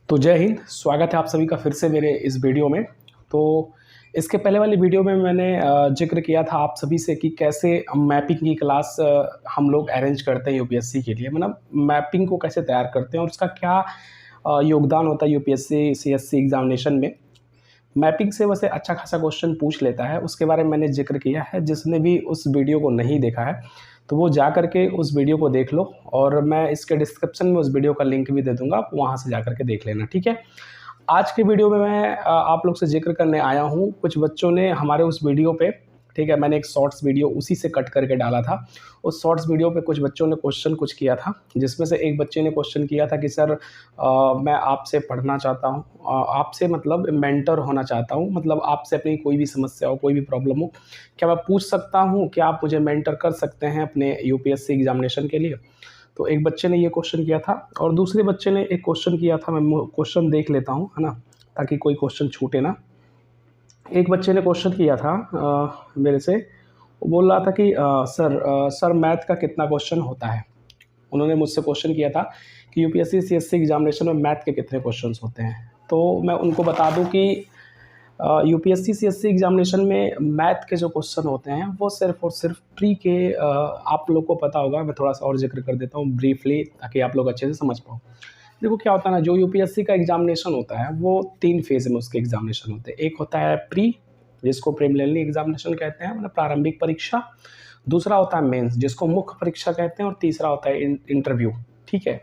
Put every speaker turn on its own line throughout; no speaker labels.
तो जय हिंद, स्वागत है आप सभी का फिर से मेरे इस वीडियो में। तो इसके पहले वाली वीडियो में मैंने जिक्र किया था आप सभी से कि कैसे मैपिंग की क्लास हम लोग अरेंज करते हैं यूपीएससी के लिए, मतलब मैपिंग को कैसे तैयार करते हैं और उसका क्या योगदान होता है यूपीएससी सीएससी एग्जामिनेशन में। मैपिंग से वैसे अच्छा खासा क्वेश्चन पूछ लेता है, उसके बारे में मैंने जिक्र किया है। जिसने भी उस वीडियो को नहीं देखा है तो वो जा करके उस वीडियो को देख लो, और मैं इसके डिस्क्रिप्शन में उस वीडियो का लिंक भी दे दूंगा, आप वहाँ से जा करके देख लेना, ठीक है। आज के वीडियो में मैं आप लोग से जिक्र करने आया हूँ। कुछ बच्चों ने हमारे उस वीडियो पे, ठीक है, मैंने एक शॉर्ट्स वीडियो उसी से कट करके डाला था। उस शॉर्ट्स वीडियो पे कुछ बच्चों ने क्वेश्चन कुछ किया था, जिसमें से एक बच्चे ने क्वेश्चन किया था कि सर मैं आपसे पढ़ना चाहता हूँ, आपसे मतलब मेंटर होना चाहता हूँ, मतलब आपसे अपनी कोई भी समस्या हो, कोई भी प्रॉब्लम हो, क्या मैं पूछ सकता हूँ, क्या आप मुझे मेंटर कर सकते हैं अपने यूपीएससी एग्जामिनेशन के लिए। तो एक बच्चे ने ये क्वेश्चन किया था और दूसरे बच्चे ने एक क्वेश्चन किया था। मैं क्वेश्चन देख लेता हूँ, है ना, ताकि कोई क्वेश्चन छूटे ना। एक बच्चे ने क्वेश्चन किया था मेरे से, वो बोल रहा था कि सर मैथ का कितना क्वेश्चन होता है। उन्होंने मुझसे क्वेश्चन किया था कि यूपीएससी सीएससी एग्जामिनेशन में मैथ के कितने क्वेश्चन्स होते हैं। तो मैं उनको बता दूं कि यूपीएससी सीएससी एग्जामिनेशन में मैथ के जो क्वेश्चन होते हैं वो सिर्फ और सिर्फ प्री के आप लोग को पता होगा। मैं थोड़ा सा और जिक्र कर देता हूँ ब्रीफली, ताकि आप लोग अच्छे से समझ पाओ। देखो क्या होता है ना, जो यूपीएससी का एग्जामिनेशन होता है वो 3 फेज़ में उसके एग्जामिनेशन होते हैं। एक होता है प्री, जिसको प्रीलिमिनरी एग्जामिनेशन कहते हैं, मतलब प्रारंभिक परीक्षा। दूसरा होता है मेंस, जिसको मुख्य परीक्षा कहते हैं। और तीसरा होता है इंटरव्यू, ठीक है,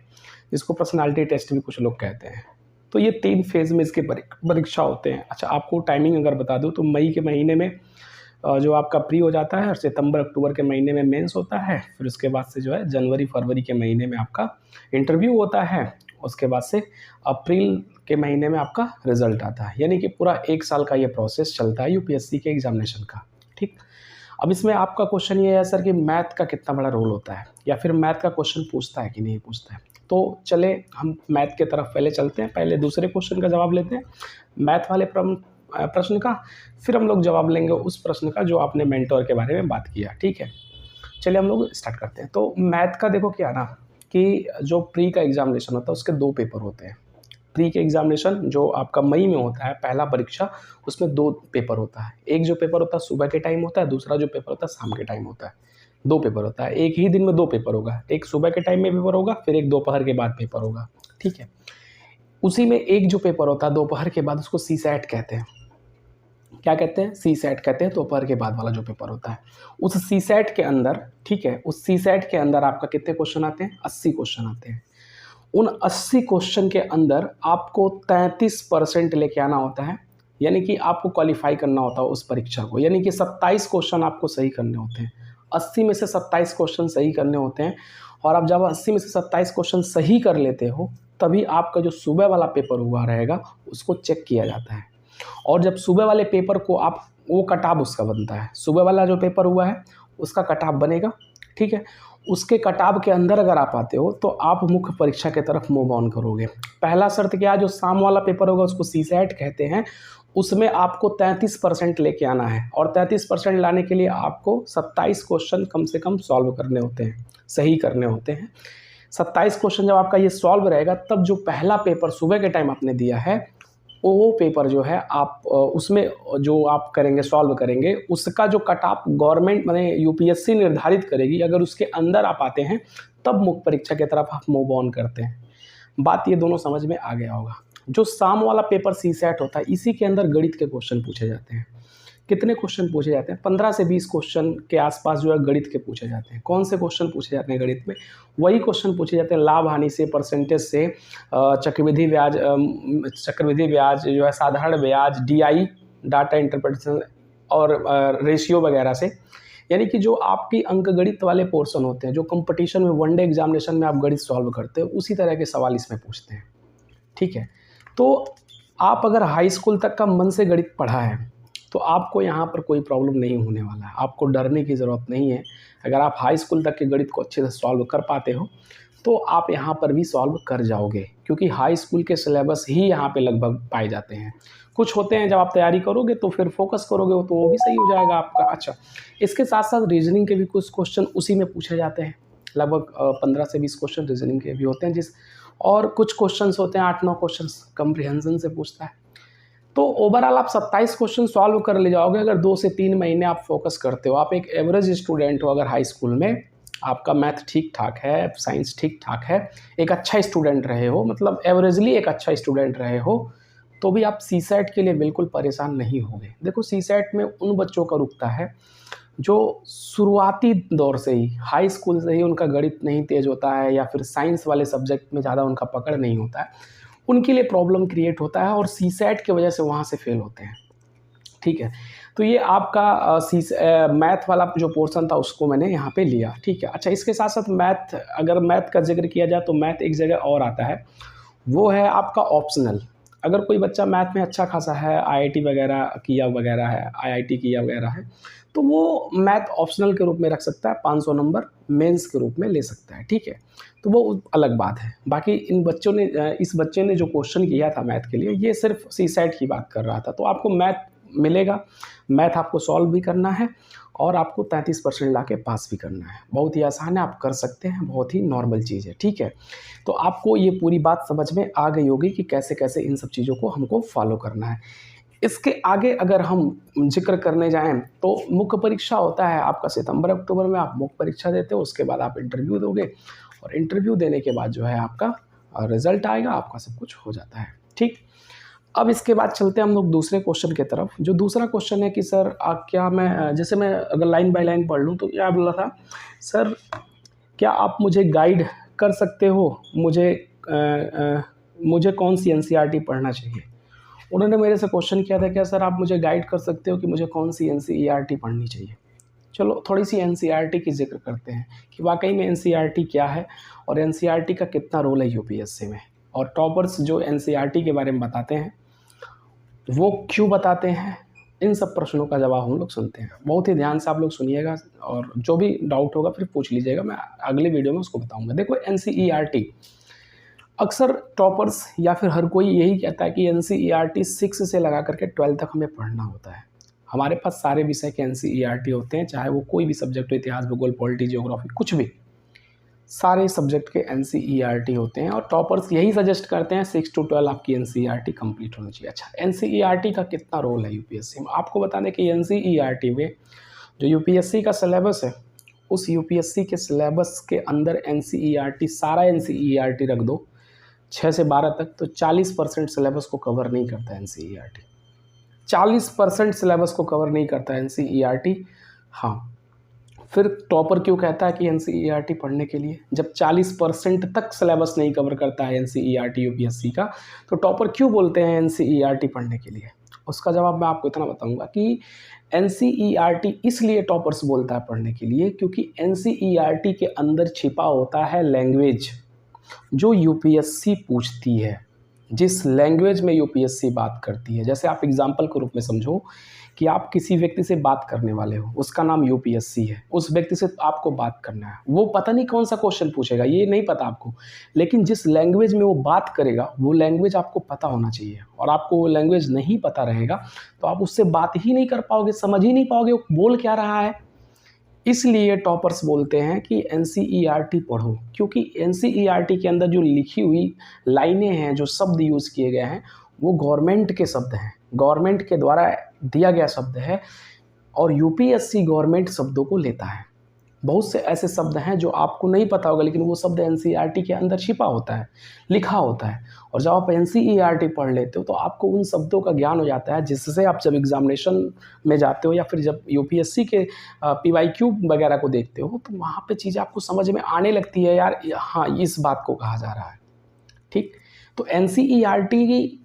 जिसको पर्सनालिटी टेस्ट भी कुछ लोग कहते हैं। तो ये 3 फेज़ में इसके परीक्षा होते हैं। अच्छा, आपको टाइमिंग अगर बता दूँ तो मई के महीने में जो आपका प्री हो जाता है, और सितंबर अक्टूबर के महीने में मेंस होता है। फिर उसके बाद से जो है जनवरी फरवरी के महीने में आपका इंटरव्यू होता है। उसके बाद से अप्रैल के महीने में आपका रिजल्ट आता है। यानी कि पूरा 1 साल का ये प्रोसेस चलता है यूपीएससी के एग्जामिनेशन का, ठीक। अब इसमें आपका क्वेश्चन ये है सर कि मैथ का कितना बड़ा रोल होता है, या फिर मैथ का क्वेश्चन पूछता है कि नहीं पूछता है। तो चले हम मैथ के तरफ पहले चलते हैं, पहले दूसरे क्वेश्चन का जवाब लेते हैं, मैथ वाले प्रश्न का। फिर हम लोग जवाब लेंगे उस प्रश्न का जो आपने मेंटोर के बारे में बात किया, ठीक है। चलिए हम लोग स्टार्ट करते हैं। तो मैथ का देखो क्या ना, कि जो प्री का एग्जामिनेशन होता है उसके 2 पेपर होते हैं। प्री के एग्जामिनेशन जो आपका मई में होता है, पहला परीक्षा, उसमें 2 पेपर होता है। एक जो पेपर होता है सुबह के टाइम होता है, दूसरा जो पेपर होता है शाम के टाइम होता है। 2 पेपर होता है, एक ही दिन में 2 पेपर होगा। एक सुबह के टाइम में पेपर होगा, फिर एक दोपहर के बाद पेपर होगा, ठीक है। उसी में एक जो पेपर होता है दोपहर के बाद, उसको सीसैट कहते हैं। क्या कहते हैं? सीसैट कहते हैं, दोपहर के बाद वाला जो पेपर होता है। उस सीसैट के अंदर, ठीक है, उस सीसैट के अंदर आपका कितने क्वेश्चन आते हैं? 80 क्वेश्चन आते हैं। उन 80 क्वेश्चन के अंदर आपको 33% लेके आना होता है, यानी कि आपको क्वालिफाई करना होता है उस परीक्षा को। यानी कि 27 क्वेश्चन आपको सही करने होते हैं। 80 में से 27 क्वेश्चन सही करने होते हैं। और आप जब 80 में से 27 क्वेश्चन सही कर लेते हो, तभी आपका जो सुबह वाला पेपर हुआ रहेगा उसको चेक किया जाता है। और जब सुबह वाले पेपर को आप, वो कट-ऑफ उसका बनता है, सुबह वाला जो पेपर हुआ है उसका कट-ऑफ बनेगा, ठीक है। उसके कट-ऑफ के अंदर अगर आप आते हो तो आप मुख्य परीक्षा की तरफ मूव ऑन करोगे। पहला शर्त क्या है, जो शाम वाला पेपर होगा उसको सीसैट कहते हैं, उसमें आपको 33% लेके आना है। और 33% लाने के लिए आपको 27 क्वेश्चन कम से कम सॉल्व करने होते हैं, सही करने होते हैं। 27 क्वेश्चन जब आपका ये सॉल्व रहेगा, तब जो पहला पेपर सुबह के टाइम आपने दिया है, वो पेपर जो है आप उसमें जो आप करेंगे, सॉल्व करेंगे, उसका जो कट ऑफ गवर्नमेंट माने यूपीएससी निर्धारित करेगी। अगर उसके अंदर आप आते हैं तब मुख्य परीक्षा की तरफ आप मूव ऑन करते हैं। बात ये दोनों समझ में आ गया होगा। जो शाम वाला पेपर सीसैट होता है, इसी के अंदर गणित के क्वेश्चन पूछे जाते हैं। कितने क्वेश्चन पूछे जाते हैं? 15 से 20 क्वेश्चन के आसपास जो है गणित के पूछे जाते हैं। कौन से क्वेश्चन पूछे जाते हैं गणित में? वही क्वेश्चन पूछे जाते हैं लाभ हानि से, परसेंटेज से, चक्रवृद्धि ब्याज जो है, साधारण ब्याज, डीआई डाटा इंटरप्रिटेशन, और रेशियो वगैरह से। यानी कि जो आपकी अंकगणित वाले पोर्शन होते हैं, जो कंपटीशन में वनडे एग्जामिनेशन में आप गणित सॉल्व करते हो, उसी तरह के सवाल इसमें पूछते हैं, ठीक है। तो आप अगर हाई स्कूल तक का मन से गणित पढ़ा है तो आपको यहाँ पर कोई प्रॉब्लम नहीं होने वाला है, आपको डरने की ज़रूरत नहीं है। अगर आप हाई स्कूल तक के गणित को अच्छे से सॉल्व कर पाते हो तो आप यहाँ पर भी सॉल्व कर जाओगे, क्योंकि हाई स्कूल के सिलेबस ही यहाँ पे लगभग पाए जाते हैं। कुछ होते हैं जब आप तैयारी करोगे तो फिर फोकस करोगे तो वो भी सही हो जाएगा आपका। अच्छा, इसके साथ साथ रीजनिंग के भी कुछ क्वेश्चन उसी में पूछे जाते हैं। लगभग 15 से 20 क्वेश्चन रीजनिंग के भी होते हैं, जिस और कुछ क्वेश्चंस होते हैं 8-9 क्वेश्चंस कम्प्रिहेंशन से पूछता है। तो ओवरऑल आप 27 क्वेश्चन सॉल्व कर ले जाओगे अगर 2 से 3 महीने आप फोकस करते हो। आप एक एवरेज स्टूडेंट हो अगर हाई स्कूल में, आपका मैथ ठीक ठाक है, साइंस ठीक ठाक है, एक अच्छा स्टूडेंट रहे हो, मतलब एवरेजली एक अच्छा स्टूडेंट रहे हो, तो भी आप सीसैट के लिए बिल्कुल परेशान नहीं होगे। देखो सीसैट में उन बच्चों का रुकता है जो शुरुआती दौर से ही, हाई स्कूल से ही उनका गणित नहीं तेज होता है या फिर साइंस वाले सब्जेक्ट में ज़्यादा उनका पकड़ नहीं होता है, उनके लिए प्रॉब्लम क्रिएट होता है और सीसैट की वजह से वहाँ से फेल होते हैं। ठीक है, तो ये आपका मैथ वाला जो पोर्शन था उसको मैंने यहाँ पे लिया। ठीक है, अच्छा इसके साथ साथ मैथ, अगर मैथ का जिक्र किया जाए तो मैथ एक जगह और आता है, वो है आपका ऑप्शनल। अगर कोई बच्चा मैथ में अच्छा खासा है, आईआईटी वगैरह किया वगैरह है, आईआईटी किया वगैरह है, तो वो मैथ ऑप्शनल के रूप में रख सकता है, 500 नंबर मेंस के रूप में ले सकता है। ठीक है, तो वो अलग बात है। बाकी इस बच्चे ने जो क्वेश्चन किया था मैथ के लिए, ये सिर्फ सीसैट की बात कर रहा था। तो आपको मैथ मिलेगा, मैथ आपको सॉल्व भी करना है और आपको 33% ला के पास भी करना है। बहुत ही आसान है, आप कर सकते हैं, बहुत ही नॉर्मल चीज़ है। ठीक है, तो आपको ये पूरी बात समझ में आ गई होगी कि कैसे कैसे इन सब चीज़ों को हमको फॉलो करना है। इसके आगे अगर हम जिक्र करने जाएं तो मुख्य परीक्षा होता है आपका सितंबर अक्टूबर में, आप मुख्य परीक्षा देते हो, उसके बाद आप इंटरव्यू दोगे और इंटरव्यू देने के बाद जो है आपका रिजल्ट आएगा, आपका सब कुछ हो जाता है। ठीक, अब इसके बाद चलते हैं हम लोग दूसरे क्वेश्चन की तरफ। जो दूसरा क्वेश्चन है कि सर क्या मैं, जैसे मैं अगर लाइन बाय लाइन पढ़ लूँ तो क्या बोला था, सर क्या आप मुझे गाइड कर सकते हो, मुझे कौन सी एनसीईआरटी पढ़ना चाहिए। उन्होंने मेरे से क्वेश्चन किया था, क्या सर आप मुझे गाइड कर सकते हो कि मुझे कौन सी एनसीईआरटी पढ़नी चाहिए। चलो थोड़ी सी एनसीईआरटी की जिक्र करते हैं कि वाकई में एनसीईआरटी क्या है और एनसीईआरटी का कितना रोल है यूपीएससी में, और टॉपर्स जो एनसीईआरटी के बारे में बताते हैं वो क्यों बताते हैं। इन सब प्रश्नों का जवाब हम लोग सुनते हैं। बहुत ही ध्यान से आप लोग सुनिएगा और जो भी डाउट होगा फिर पूछ लीजिएगा, मैं अगले वीडियो में उसको बताऊंगा। देखो एनसीईआरटी, अक्सर टॉपर्स या फिर हर कोई यही कहता है कि एनसीईआरटी 6 से लगा करके 12 तक हमें पढ़ना होता है। हमारे पास सारे विषय के एनसीईआरटी होते हैं, चाहे वो कोई भी सब्जेक्ट हो, इतिहास, भूगोल, पॉलिटी, जियोग्राफी, कुछ भी, सारे सब्जेक्ट के एनसीईआरटी होते हैं और टॉपर्स यही सजेस्ट करते हैं 6 to 12 आपकी एनसीईआरटी कंप्लीट होनी चाहिए। अच्छा, एनसीईआरटी का कितना रोल है यूपीएससी में, आपको बता दें कि एनसीईआरटी में जो यूपीएससी का सिलेबस है, उस यूपीएससी के सिलेबस के अंदर एनसीईआरटी, सारा एनसीईआरटी रख दो 6 से 12 तक, तो 40% सिलेबस को कवर नहीं करता एनसीईआरटी। 40% सिलेबस को कवर नहीं करता एनसीईआरटी। हाँ, फिर टॉपर क्यों कहता है कि एनसीईआरटी पढ़ने के लिए, जब 40% तक सिलेबस नहीं कवर करता है एनसीईआरटी यूपीएससी का, तो टॉपर क्यों बोलते हैं एनसीईआरटी पढ़ने के लिए। उसका जवाब मैं आपको इतना बताऊंगा कि एनसीईआरटी इसलिए टॉपर्स बोलता है पढ़ने के लिए क्योंकि एनसीईआरटी के अंदर छिपा होता है लैंग्वेज जो यूपीएससी पूछती है, जिस लैंग्वेज में यूपीएससी बात करती है। जैसे आप एग्जाम्पल के रूप में समझो कि आप किसी व्यक्ति से बात करने वाले हो, उसका नाम यूपीएससी है, उस व्यक्ति से आपको बात करना है, वो पता नहीं कौन सा क्वेश्चन पूछेगा, ये नहीं पता आपको, लेकिन जिस लैंग्वेज में वो बात करेगा वो लैंग्वेज आपको पता होना चाहिए। और आपको वो लैंग्वेज नहीं पता रहेगा तो आप उससे बात ही नहीं कर पाओगे, समझ ही नहीं पाओगे वो बोल क्या रहा है। इसलिए टॉपर्स बोलते हैं कि एनसीईआरटी पढ़ो, क्योंकि एनसीईआरटी के अंदर जो लिखी हुई लाइनें हैं, जो शब्द यूज़ किए गए हैं, वो गवर्नमेंट के शब्द हैं, गवर्नमेंट के द्वारा दिया गया शब्द है और यूपीएससी गवर्नमेंट शब्दों को लेता है। बहुत से ऐसे शब्द हैं जो आपको नहीं पता होगा, लेकिन वो शब्द एनसीईआरटी के अंदर छिपा होता है, लिखा होता है, और जब आप एनसीईआरटी पढ़ लेते हो तो आपको उन शब्दों का ज्ञान हो जाता है, जिससे आप जब एग्जामिनेशन में जाते हो या फिर जब यूपीएससी के पीवाईक्यू वगैरह को देखते हो तो वहाँ पे चीज़ें आपको समझ में आने लगती है, यार हाँ इस बात को कहा जा रहा है। ठीक, तो एनसीईआरटी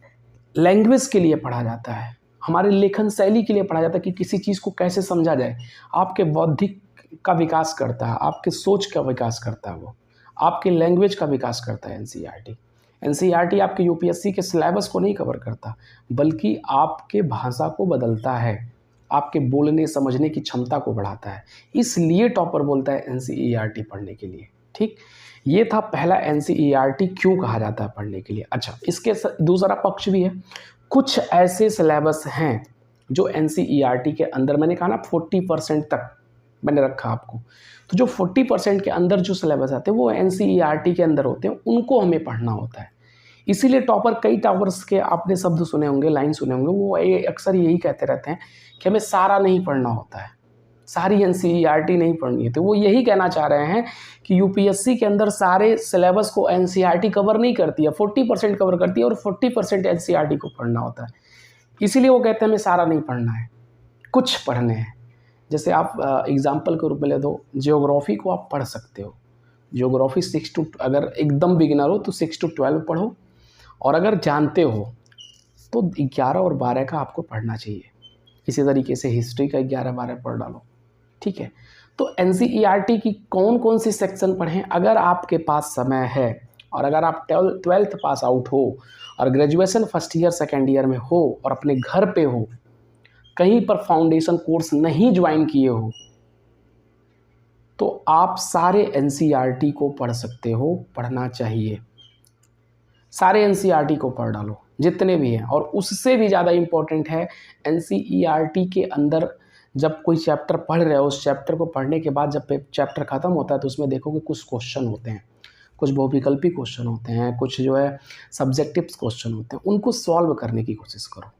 लैंग्वेज के लिए पढ़ा जाता है, हमारे लेखन शैली के लिए पढ़ा जाता है कि किसी चीज़ को कैसे समझा जाए। आपके बौद्धिक का विकास करता है, आपके सोच का विकास करता है, वो आपके लैंग्वेज का विकास करता है एनसीईआरटी। एनसीईआरटी आपके यूपीएससी के सिलेबस को नहीं कवर करता, बल्कि आपके भाषा को बदलता है, आपके बोलने समझने की क्षमता को बढ़ाता है। इसलिए टॉपर बोलता है एनसीईआरटी पढ़ने के लिए। ठीक, ये था पहला एनसीईआरटी क्यों कहा जाता है पढ़ने के लिए। अच्छा, इसके दूसरा पक्ष भी है। कुछ ऐसे सिलेबस हैं जो एनसीईआरटी के अंदर, मैंने कहा ना 40% तक मैंने रखा आपको। तो जो 40% के अंदर जो सिलेबस आते हैं वो एनसीईआरटी के अंदर होते हैं, उनको हमें पढ़ना होता है। इसीलिए कई टॉपर्स के आपने शब्द सुने होंगे, लाइन सुने होंगे, वो अक्सर यही कहते रहते हैं कि हमें सारा नहीं पढ़ना होता है, सारी एनसीईआरटी नहीं पढ़नी है। तो वो यही कहना चाह रहे हैं कि यूपीएससी के अंदर सारे सिलेबस को एनसीईआरटी कवर नहीं करती है, 40% कवर करती है और 40% एनसीईआरटी को पढ़ना होता है। इसीलिए वो कहते हैं हमें सारा नहीं पढ़ना है, कुछ पढ़ने हैं। जैसे आप एग्जाम्पल के रूप में ले दो, जियोग्राफी को आप पढ़ सकते हो। जियोग्राफी 6 to, अगर एकदम बिगिनर हो तो 6 to 12 पढ़ो, और अगर जानते हो तो 11 और 12 का आपको पढ़ना चाहिए। इसी तरीके से हिस्ट्री का 11-12 पढ़ डालो, ठीक है। तो एनसीईआरटी की कौन कौन सी सेक्शन पढ़ें, अगर आपके पास समय है और अगर आप 12th पास आउट हो और graduation first year second year में हो और अपने घर पे हो, कहीं पर फाउंडेशन कोर्स नहीं ज्वाइन किए हो, तो आप सारे एनसीईआरटी को पढ़ सकते हो, पढ़ना चाहिए। सारे एनसीईआरटी को पढ़ डालो जितने भी हैं। और उससे भी ज़्यादा इम्पोर्टेंट है, एनसीईआरटी के अंदर जब कोई चैप्टर पढ़ रहे हो, उस चैप्टर को पढ़ने के बाद जब चैप्टर ख़त्म होता है तो उसमें देखोगे कुछ क्वेश्चन होते हैं, कुछ बहुविकल्पी क्वेश्चन होते हैं, कुछ जो है सब्जेक्टिव क्वेश्चन होते हैं, उनको सॉल्व करने की कोशिश करो।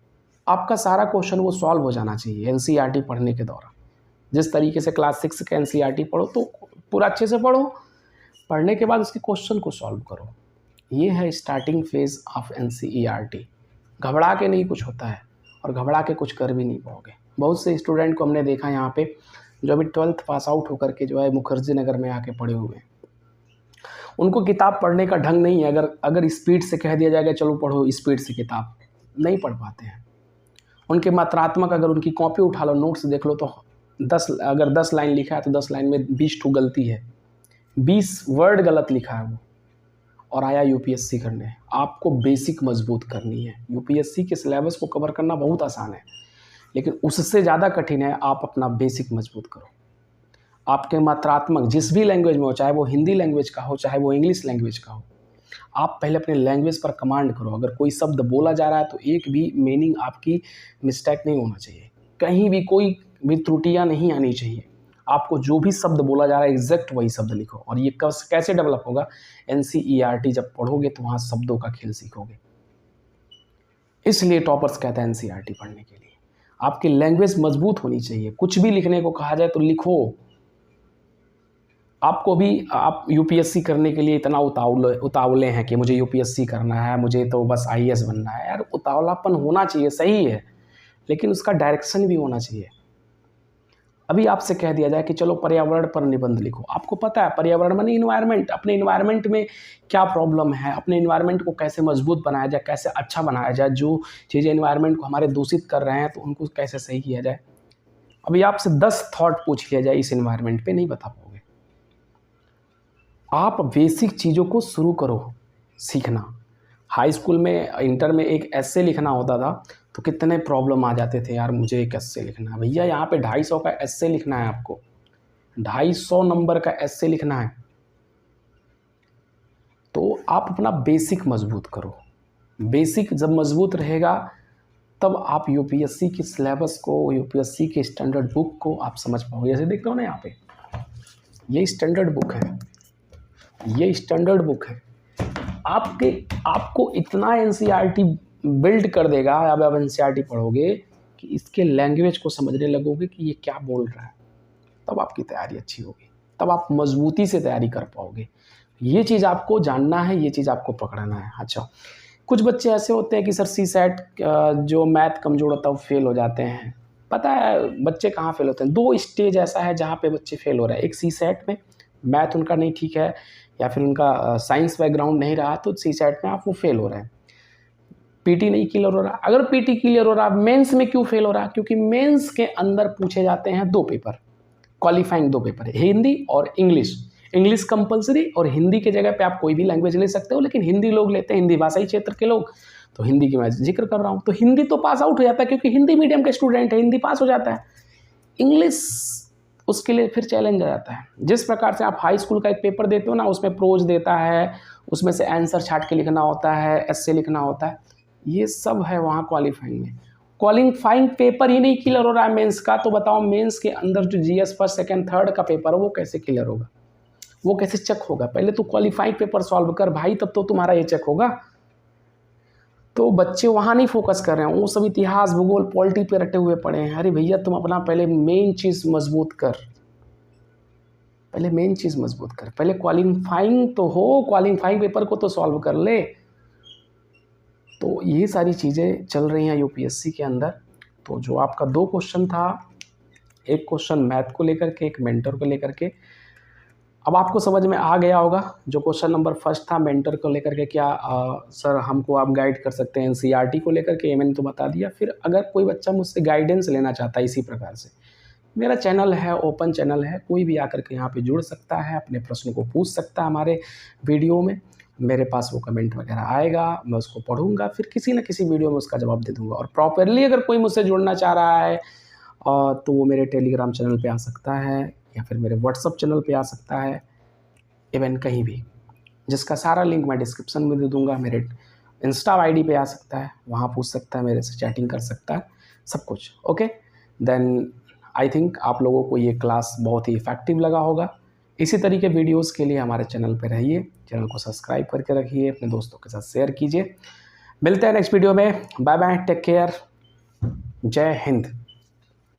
आपका सारा क्वेश्चन वो सॉल्व हो जाना चाहिए एनसीईआरटी पढ़ने के दौरान। जिस तरीके से क्लास 6 का एनसीईआरटी पढ़ो तो पूरा अच्छे से पढ़ो, पढ़ने के बाद उसके क्वेश्चन को सॉल्व करो। ये है स्टार्टिंग फेज़ ऑफ एनसीईआरटी। घबरा के नहीं कुछ होता है और घबरा के कुछ कर भी नहीं पाओगे। बहुत से स्टूडेंट को हमने देखा यहाँ पे जो अभी 12th पास आउट होकर के जो है मुखर्जी नगर में आके पढ़े हुए हैं, उनको किताब पढ़ने का ढंग नहीं है। अगर स्पीड से कह दिया जाएगा चलो पढ़ो स्पीड से, किताब नहीं पढ़ पाते हैं। उनके मात्रात्मक अगर उनकी कॉपी उठा लो, नोट्स देख लो, तो अगर 10 लाइन लिखा है तो 10 लाइन में 20 ठो गलती है, 20 वर्ड गलत लिखा है वो, और आया यूपीएससी करने। आपको बेसिक मजबूत करनी है। यूपीएससी के सिलेबस को कवर करना बहुत आसान है, लेकिन उससे ज़्यादा कठिन है आप अपना बेसिक मजबूत करो। आपके मात्रात्मक जिस भी लैंग्वेज में हो, चाहे वो हिंदी लैंग्वेज का हो, चाहे वो इंग्लिश लैंग्वेज का हो, आप पहले अपने लैंग्वेज पर कमांड करो। अगर कोई शब्द बोला जा रहा है तो एक भी मीनिंग आपकी मिस्टेक नहीं होना चाहिए, कहीं भी कोई भी त्रुटियां नहीं आनी चाहिए। आपको जो भी शब्द बोला जा रहा है एग्जैक्ट वही शब्द लिखो। और ये कैसे डेवलप होगा, एनसीईआरटी जब पढ़ोगे तो वहाँ शब्दों का खेल सीखोगे। इसलिए टॉपर्स कहते हैं एनसीईआरटी पढ़ने के लिए आपकी लैंग्वेज मजबूत होनी चाहिए। कुछ भी लिखने को कहा जाए तो लिखो। आपको भी आप यूपीएससी करने के लिए इतना उतावले हैं कि मुझे यूपीएससी करना है, मुझे तो बस आईएएस बनना है। यार उतावलापन होना चाहिए, सही है, लेकिन उसका डायरेक्शन भी होना चाहिए। अभी आपसे कह दिया जाए कि चलो पर्यावरण पर निबंध लिखो, आपको पता है पर्यावरण माने इन्वायरमेंट, अपने इन्वायरमेंट में क्या प्रॉब्लम है, अपने इन्वायरमेंट को कैसे मजबूत बनाया जाए, कैसे अच्छा बनाया जाए, जो चीज़ें इन्वायरमेंट को हमारे दूषित कर रहे हैं तो उनको कैसे सही किया जाए। अभी आपसे 10 थॉट पूछ लिया जाए इस इन्वायरमेंट पे, नहीं बता पाओगे। आप बेसिक चीज़ों को शुरू करो सीखना। हाई स्कूल में, इंटर में एक एस्से लिखना होता था तो कितने प्रॉब्लम आ जाते थे, यार मुझे एक एस्से लिखना है। भैया यहाँ पे 250 का एस्से लिखना है, आपको 250 नंबर का एस्से लिखना है। तो आप अपना बेसिक मजबूत करो। बेसिक जब मजबूत रहेगा तब आप यूपीएससी की सिलेबस को, यूपीएससी के स्टैंडर्ड बुक को आप समझ पाओगे। जैसे देखते हो ना यहाँ पे, ये स्टैंडर्ड बुक है, ये स्टैंडर्ड बुक है। आपको इतना एनसीईआरटी बिल्ड कर देगा, अब आप एनसीईआरटी पढ़ोगे कि इसके लैंग्वेज को समझने लगोगे कि ये क्या बोल रहा है, तब आपकी तैयारी अच्छी होगी, तब आप मजबूती से तैयारी कर पाओगे। ये चीज़ आपको जानना है, ये चीज़ आपको पकड़ना है। अच्छा, कुछ बच्चे ऐसे होते हैं कि सर सीसेट जो मैथ कमज़ोर होता है वो फेल हो जाते हैं। पता है बच्चे कहाँ फेल होते हैं? 2 स्टेज ऐसा है जहाँ पे बच्चे फेल हो रहे हैं। एक सीसेट में मैथ उनका नहीं ठीक है या फिर उनका साइंस बैकग्राउंड नहीं रहा तो सीसेट में आप वो फेल हो रहे हैं। पीटी नहीं क्लियर हो रहा। अगर पीटी क्लियर हो रहा, मेंस में क्यों फेल हो रहा? क्योंकि मेंस के अंदर पूछे जाते हैं 2 पेपर, क्वालिफाइंग 2 पेपर है, हिंदी और इंग्लिश। इंग्लिश कंपलसरी, और हिंदी के जगह पे आप कोई भी लैंग्वेज ले सकते हो, लेकिन हिंदी लोग लेते हैं, हिंदी भाषाई क्षेत्र के लोग, तो हिंदी की मैं जिक्र कर रहा हूँ। तो हिंदी तो पास आउट हो जाता है क्योंकि हिंदी मीडियम के स्टूडेंट है, हिंदी पास हो जाता है। इंग्लिश उसके लिए फिर चैलेंज आ जाता है। जिस प्रकार से आप हाई स्कूल का एक पेपर देते हो ना, उसमें प्रोज देता है, उसमें से आंसर छाट के लिखना होता है, एस्से लिखना होता है, ये सब है वहाँ क्वालिफाइंग में। क्वालिफाइंग पेपर ही नहीं क्लियर हो रहा है मेंस का, तो बताओ मेंस के अंदर जो जीएस फर्स्ट सेकंड थर्ड का पेपर है वो कैसे क्लियर होगा, वो कैसे चेक होगा? पहले तो क्वालिफाइंग पेपर सॉल्व कर भाई, तब तो तुम्हारा ये चेक होगा। तो बच्चे वहाँ नहीं फोकस कर रहे हैं, वो सब इतिहास भूगोल पॉलिटी पे रटे हुए पड़े हैं। अरे भैया तुम अपना पहले मेन चीज़ मजबूत कर, पहले मेन चीज़ मजबूत कर, पहले क्वालिफाइंग तो हो, क्वालिफाइंग पेपर को तो सॉल्व कर ले। तो ये सारी चीज़ें चल रही हैं यूपीएससी के अंदर। तो जो आपका 2 क्वेश्चन था, एक क्वेश्चन मैथ को लेकर के, एक मेंटर को लेकर के, अब आपको समझ में आ गया होगा। जो क्वेश्चन नंबर फर्स्ट था मेंटर को लेकर के, क्या सर हमको आप गाइड कर सकते हैं एनसीईआरटी को लेकर के, ये मैंने तो बता दिया। फिर अगर कोई बच्चा मुझसे गाइडेंस लेना चाहता है इसी प्रकार से, मेरा चैनल है, ओपन चैनल है, कोई भी आकर के यहाँ पे जुड़ सकता है, अपने प्रश्न को पूछ सकता है हमारे वीडियो में। मेरे पास वो कमेंट वगैरह आएगा, मैं उसको पढ़ूंगा, फिर किसी न किसी वीडियो में उसका जवाब दे दूंगा। और प्रॉपरली अगर कोई मुझसे जुड़ना चाह रहा है तो वो मेरे टेलीग्राम चैनल पे आ सकता है, या फिर मेरे व्हाट्सअप चैनल पे आ सकता है, इवन कहीं भी, जिसका सारा लिंक मैं डिस्क्रिप्शन में दे दूंगा। मेरे इंस्टा आईडी पे आ सकता है, वहाँ पूछ सकता है, मेरे से चैटिंग कर सकता है, सब कुछ ओके। देन आई थिंक आप लोगों को ये क्लास बहुत ही इफ़ेक्टिव लगा होगा। इसी तरीके वीडियोस के लिए हमारे चैनल पर रहिए, चैनल को सब्सक्राइब करके रखिए, अपने दोस्तों के साथ शेयर कीजिए। मिलते हैं नेक्स्ट वीडियो में, बाय बाय, टेक केयर, जय हिंद।